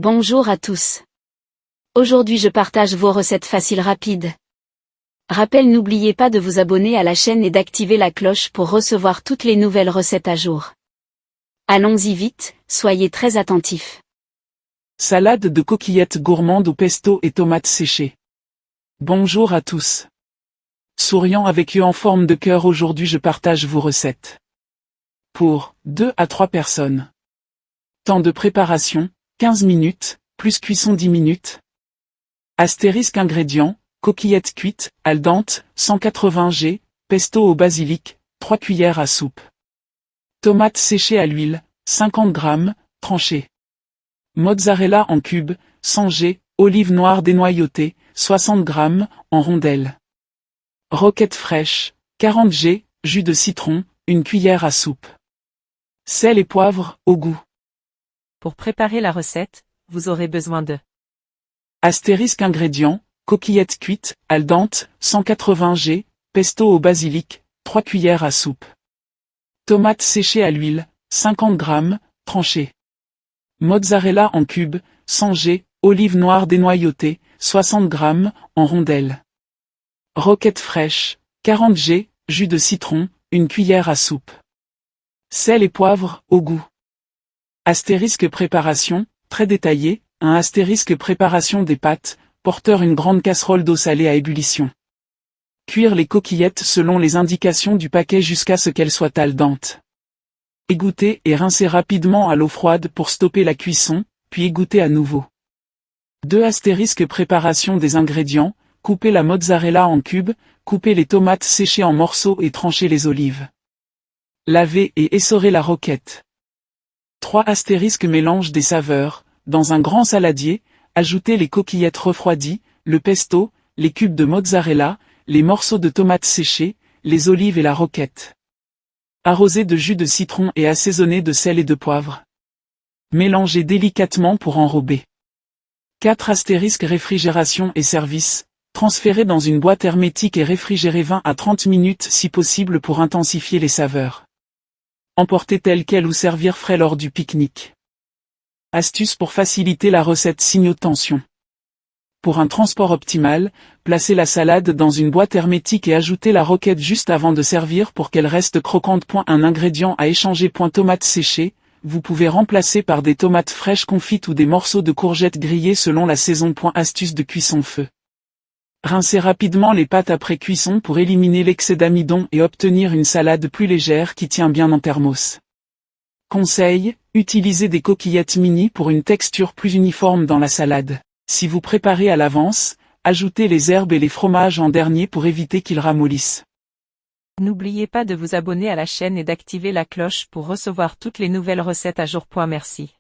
Bonjour à tous. Aujourd'hui je partage vos recettes faciles rapides. Rappel, n'oubliez pas de vous abonner à la chaîne et d'activer la cloche pour recevoir toutes les nouvelles recettes à jour. Allons-y vite, soyez très attentifs. Salade de coquillettes gourmandes au pesto et tomates séchées. Bonjour à tous. Souriant avec yeux en forme de cœur, aujourd'hui je partage vos recettes. Pour 2 à 3 personnes. Temps de préparation, 15 minutes, plus cuisson 10 minutes. Astérisque ingrédients, coquillettes cuites, al dente, 180 g, pesto au basilic, 3 cuillères à soupe. Tomates séchées à l'huile, 50 g, tranchées. Mozzarella en cubes, 100 g, olives noires dénoyautées, 60 g, en rondelles. Roquettes fraîches, 40 g, jus de citron, 1 cuillère à soupe. Sel et poivre, au goût. Pour préparer la recette, vous aurez besoin de Astérisque ingrédients, coquillettes cuites, al dente, 180 g, pesto au basilic, 3 cuillères à soupe. Tomates séchées à l'huile, 50 g, tranchées. Mozzarella en cubes, 100 g, olives noires dénoyautées, 60 g, en rondelles. Roquettes fraîches, 40 g, jus de citron, 1 cuillère à soupe. Sel et poivre, au goût. Astérisque préparation, très détaillé, un astérisque préparation des pâtes, porteur une grande casserole d'eau salée à ébullition. Cuire les coquillettes selon les indications du paquet jusqu'à ce qu'elles soient al dente. Égoutter et rincer rapidement à l'eau froide pour stopper la cuisson, puis égoutter à nouveau. 2 astérisque préparation des ingrédients, couper la mozzarella en cubes, couper les tomates séchées en morceaux et trancher les olives. Laver et essorer la roquette. 3 astérisque mélange des saveurs, dans un grand saladier, ajoutez les coquillettes refroidies, le pesto, les cubes de mozzarella, les morceaux de tomates séchées, les olives et la roquette. Arrosez de jus de citron et assaisonnez de sel et de poivre. Mélangez délicatement pour enrober. 4 astérisque réfrigération et service, transférez dans une boîte hermétique et réfrigérez 20 à 30 minutes si possible pour intensifier les saveurs. Emporter tel quel ou servir frais lors du pique-nique. Astuce pour faciliter la recette: signaux de tension. Pour un transport optimal, placez la salade dans une boîte hermétique et ajoutez la roquette juste avant de servir pour qu'elle reste croquante. Un ingrédient à échanger. Tomates séchées, vous pouvez remplacer par des tomates fraîches confites ou des morceaux de courgettes grillées selon la saison. Astuce de cuisson feu. Rincez rapidement les pâtes après cuisson pour éliminer l'excès d'amidon et obtenir une salade plus légère qui tient bien en thermos. Conseil, utilisez des coquillettes mini pour une texture plus uniforme dans la salade. Si vous préparez à l'avance, ajoutez les herbes et les fromages en dernier pour éviter qu'ils ramollissent. N'oubliez pas de vous abonner à la chaîne et d'activer la cloche pour recevoir toutes les nouvelles recettes à jour. Merci.